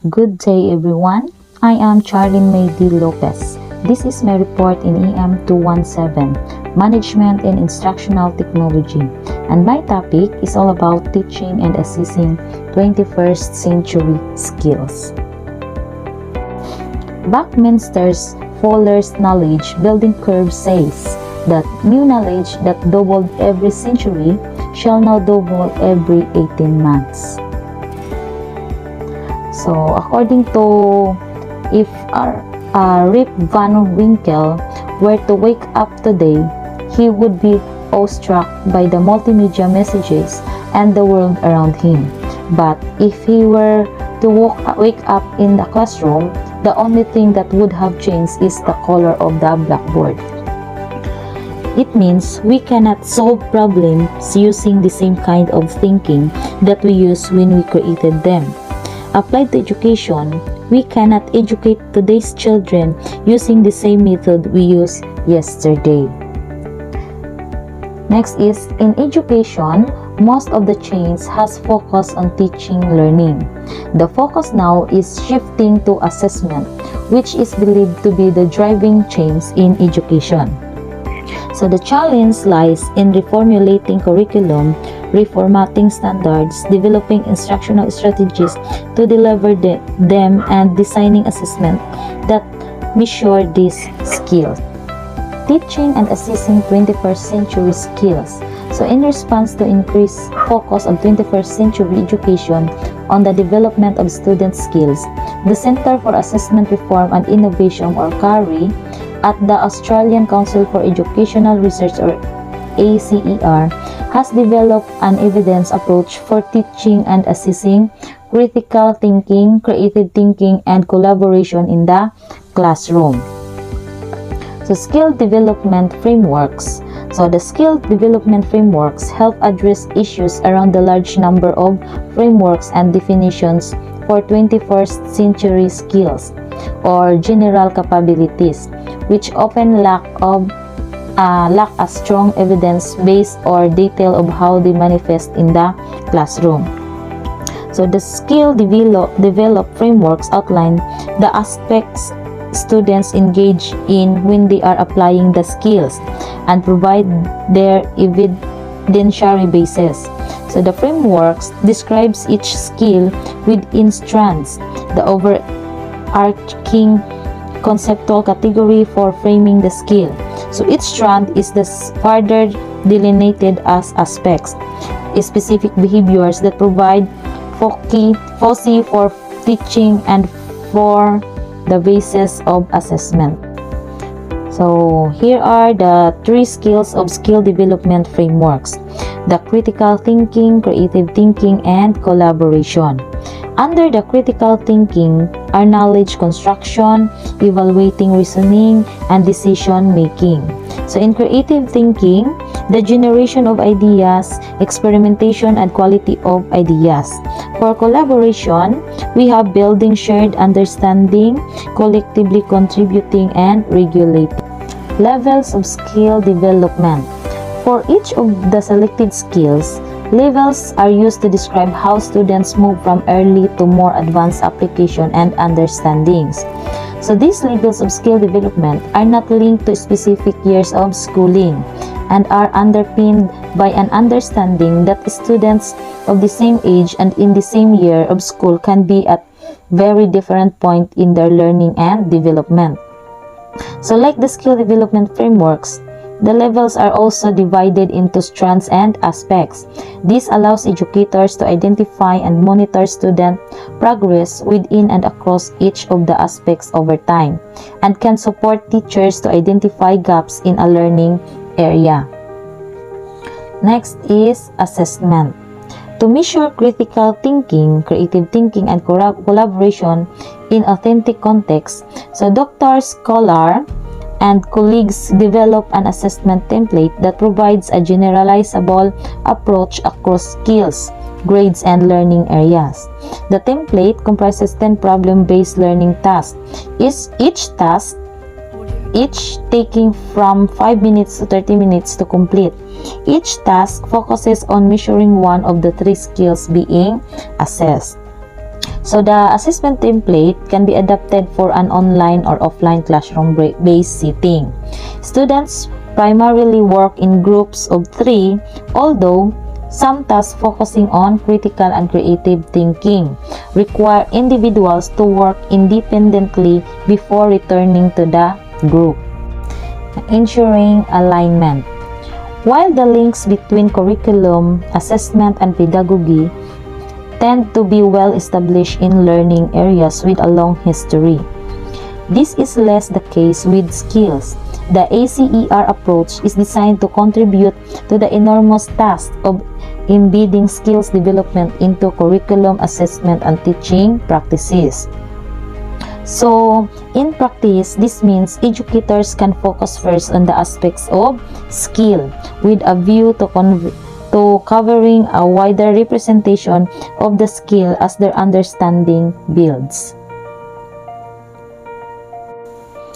Good day everyone. I am Charlene May D. Lopez. This is my report in EM 217, Management and Instructional Technology, and my topic is all about teaching and assessing 21st century skills. Buckminster's Fuller's knowledge building curve says that new knowledge that doubled every century shall now double every 18 months. So, according to if Rip Van Winkle were to wake up today, he would be awestruck by the multimedia messages and the world around him. But if he were to wake up in the classroom, the only thing that would have changed is the color of the blackboard. It means we cannot solve problems using the same kind of thinking that we used when we created them. Applied to education, we cannot educate today's children using the same method we used yesterday. Next is, in education, most of the change has focused on teaching learning. The focus now is shifting to assessment, which is believed to be the driving change in education. So the challenge lies in reformulating curriculum, reformatting standards, developing instructional strategies to deliver them, and designing assessment that measure these skills. Teaching and assessing 21st century skills. So in response to increased focus on 21st century education on the development of student skills, the Center for Assessment Reform and Innovation, or CARI, at the Australian Council for Educational Research, or ACER, has developed an evidence approach for teaching and assessing critical thinking, creative thinking, and collaboration in the classroom. So skill development frameworks. So the skill development frameworks help address issues around the large number of frameworks and definitions for 21st century skills or general capabilities, which often lack a strong evidence base or detail of how they manifest in the classroom. So the skill develop frameworks outline the aspects students engage in when they are applying the skills and provide their evidentiary basis. So the frameworks describes each skill within strands, the overarching conceptual category for framing the skill. So each strand is further delineated as aspects, specific behaviors that provide foci for teaching and for the basis of assessment. So here are the 3 skills of skill development frameworks: the critical thinking, creative thinking, and collaboration. Under the critical thinking are knowledge construction, evaluating reasoning, and decision making. So in creative thinking, the generation of ideas, experimentation, and quality of ideas. For collaboration, we have building shared understanding, collectively contributing, and regulating. Levels of skill development. For each of the selected skills, levels are used to describe how students move from early to more advanced application and understandings. So these levels of skill development are not linked to specific years of schooling and are underpinned by an understanding that students of the same age and in the same year of school can be at very different point in their learning and development. So like the skill development frameworks, the levels are also divided into strands and aspects. This allows educators to identify and monitor student progress within and across each of the aspects over time, and can support teachers to identify gaps in a learning area. Next is assessment. To measure critical thinking, creative thinking, and collaboration in authentic context, so Dr. Scholar and colleagues develop an assessment template that provides a generalizable approach across skills, grades, and learning areas. The template comprises 10 problem-based learning tasks, each taking from 5 minutes to 30 minutes to complete. Each task focuses on measuring one of the 3 skills being assessed. So the assessment template can be adapted for an online or offline classroom-based setting. Students primarily work in groups of 3, although some tasks focusing on critical and creative thinking require individuals to work independently before returning to the group. Ensuring alignment. While the links between curriculum, assessment, and pedagogy tend to be well established in learning areas with a long history, this is less the case with skills. The ACER approach is designed to contribute to the enormous task of embedding skills development into curriculum, assessment, and teaching practices. So, in practice, this means educators can focus first on the aspects of skill with a view to covering a wider representation of the skill as their understanding builds.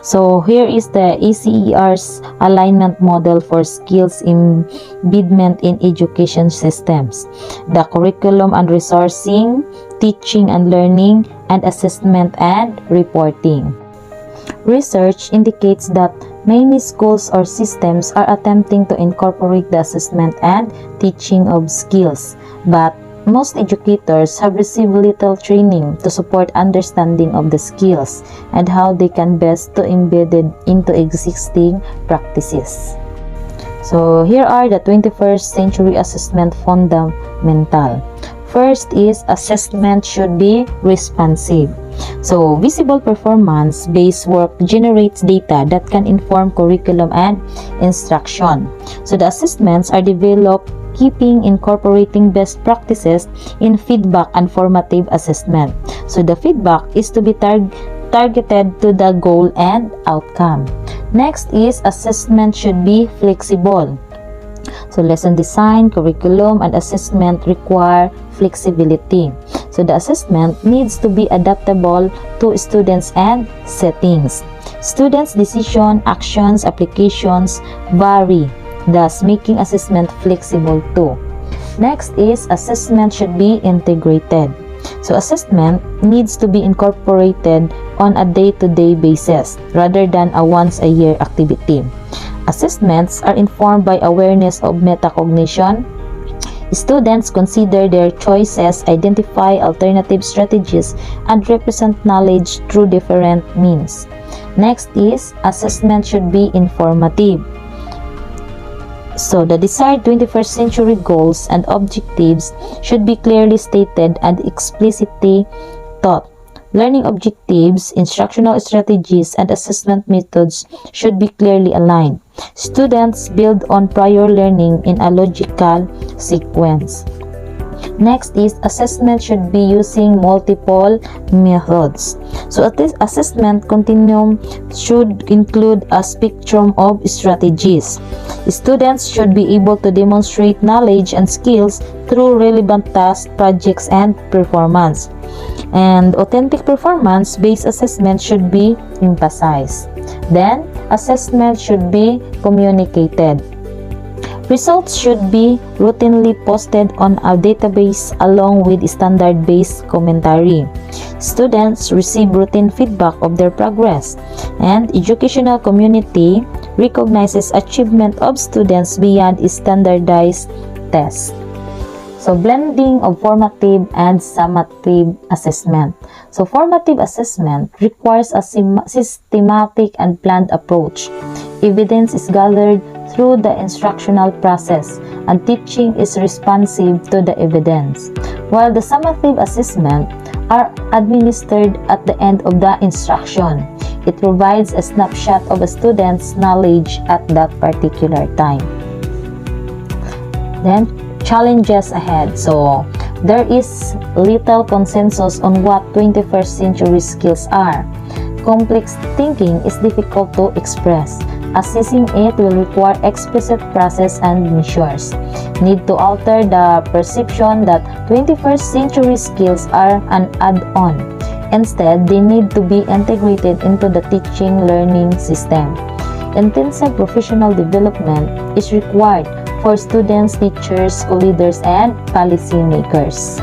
So here is the ACER's alignment model for skills embedment in education systems: the curriculum and resourcing, teaching and learning, and assessment and reporting. Research indicates that many schools or systems are attempting to incorporate the assessment and teaching of skills, but most educators have received little training to support understanding of the skills and how they can best to embed it into existing practices. So here are the 21st century assessment fundamental. First is assessment should be responsive. So visible performance-based work generates data that can inform curriculum and instruction. So the assessments are developed incorporating best practices in feedback and formative assessment. So the feedback is to be targeted to the goal and outcome. Next is assessment should be flexible. So lesson design, curriculum, and assessment require flexibility. So the assessment needs to be adaptable to students and settings. Students' decision, actions, applications vary, thus making assessment flexible too. Next is assessment should be integrated. So assessment needs to be incorporated on a day-to-day basis rather than a once-a-year activity. Assessments are informed by awareness of metacognition. Students consider their choices, identify alternative strategies, and represent knowledge through different means. Next is assessment should be informative. So the desired 21st century goals and objectives should be clearly stated and explicitly taught. Learning objectives, instructional strategies, and assessment methods should be clearly aligned. Students build on prior learning in a logical sequence. Next is assessment should be using multiple methods. So this assessment continuum should include a spectrum of strategies. Students should be able to demonstrate knowledge and skills through relevant tasks, projects, and performance. And authentic performance-based assessment should be emphasized. Then, assessment should be communicated. Results should be routinely posted on a database along with standard-based commentary. Students receive routine feedback of their progress, and educational community recognizes achievement of students beyond standardized tests. So, blending of formative and summative assessment. So, formative assessment requires a systematic and planned approach. Evidence is gathered through the instructional process, and teaching is responsive to the evidence, while the summative assessment are administered at the end of the instruction. It provides a snapshot of a student's knowledge at that particular time. Then, challenges ahead. So, there is little consensus on what 21st century skills are. Complex thinking is difficult to express. Assessing it will require explicit process and measures. Need to alter the perception that 21st century skills are an add-on. Instead, they need to be integrated into the teaching learning system. Intensive professional development is required for students, teachers, school leaders, and policymakers.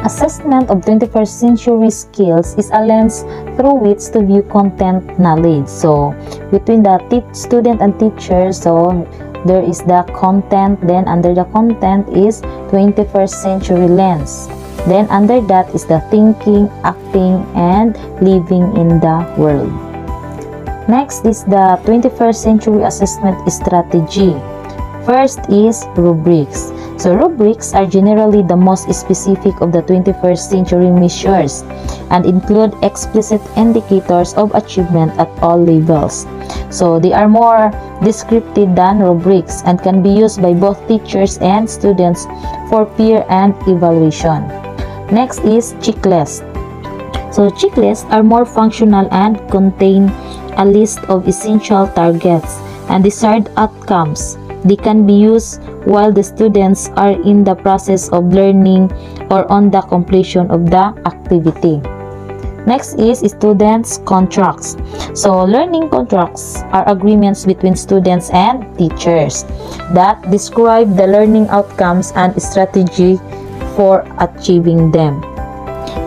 Assessment of 21st century skills is a lens through which to view content knowledge. So, between the student and teacher, so there is the content, then under the content is 21st century lens. Then under that is the thinking, acting, and living in the world. Next is the 21st century assessment strategy. First is rubrics. So rubrics are generally the most specific of the 21st century measures and include explicit indicators of achievement at all levels. So they are more descriptive than rubrics and can be used by both teachers and students for peer and evaluation. Next is checklist. So checklists are more functional and contain a list of essential targets and desired outcomes. They can be used while the students are in the process of learning or on the completion of the activity. Next is students' contracts. So learning contracts are agreements between students and teachers that describe the learning outcomes and strategy for achieving them.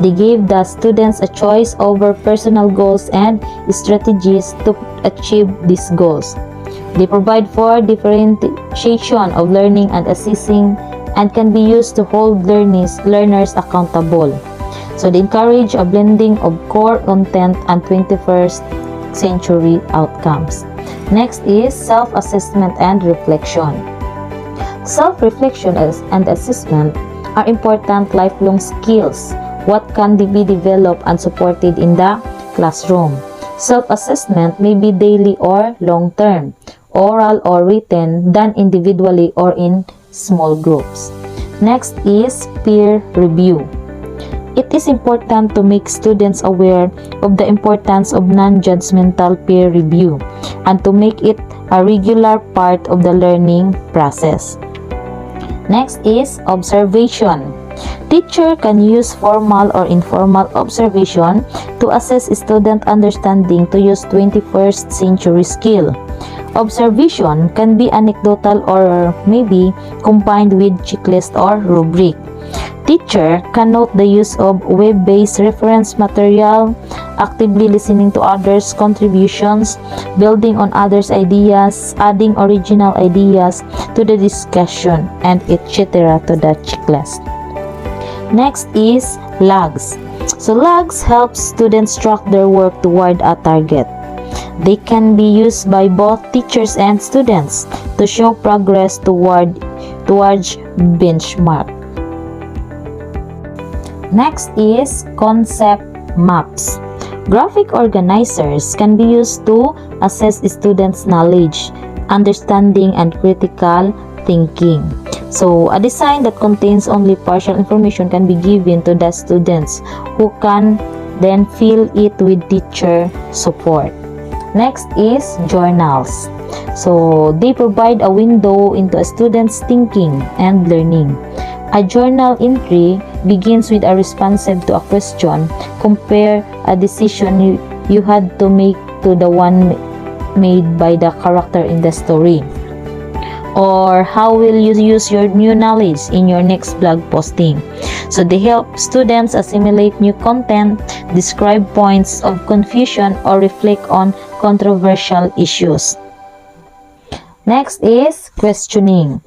They give the students a choice over personal goals and strategies to achieve these goals. They provide for differentiation of learning and assessing and can be used to hold learners accountable. So they encourage a blending of core content and 21st century outcomes. Next is self-assessment and reflection. Self-reflection and assessment are important lifelong skills what can be developed and supported in the classroom. Self-assessment may be daily or long-term, oral or written, done individually or in small groups. Next is peer review. It is important to make students aware of the importance of non-judgmental peer review and to make it a regular part of the learning process. Next is observation. Teacher can use formal or informal observation to assess student understanding to use 21st century skill. Observation can be anecdotal or maybe combined with checklist or rubric. Teacher can note the use of web-based reference material, actively listening to others' contributions, building on others' ideas, adding original ideas to the discussion, and etc. to the checklist. Next is logs. So logs help students track their work toward a target. They can be used by both teachers and students to show progress towards benchmark. Next is concept maps. Graphic organizers can be used to assess students' knowledge, understanding, and critical thinking. So, a design that contains only partial information can be given to the students who can then fill it with teacher support. Next is journals. So, they provide a window into a student's thinking and learning. A journal entry begins with a responsive to a question. Compare a decision you had to make to the one made by the character in the story. Or how will you use your new knowledge in your next blog posting? So they help students assimilate new content, describe points of confusion, or reflect on controversial issues. Next is questioning.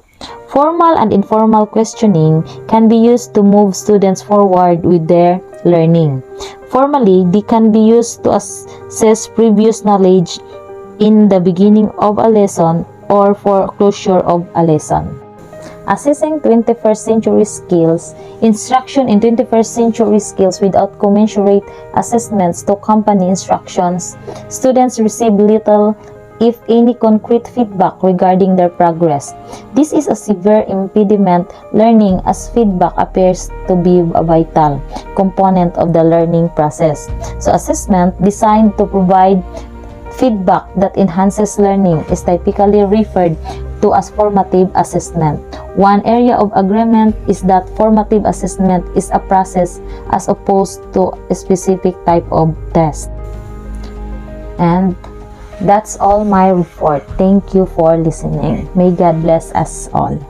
Formal and informal questioning can be used to move students forward with their learning. Formally, they can be used to assess previous knowledge in the beginning of a lesson or for closure of a lesson. Assessing 21st century skills. Instruction in 21st century skills without commensurate assessments to accompany instructions. Students receive little, if any, concrete feedback regarding their progress. This is a severe impediment learning as feedback appears to be a vital component of the learning process. So assessment designed to provide feedback that enhances learning is typically referred to as formative assessment. One area of agreement is that formative assessment is a process as opposed to a specific type of test. And that's all my report. Thank you for listening. May God bless us all.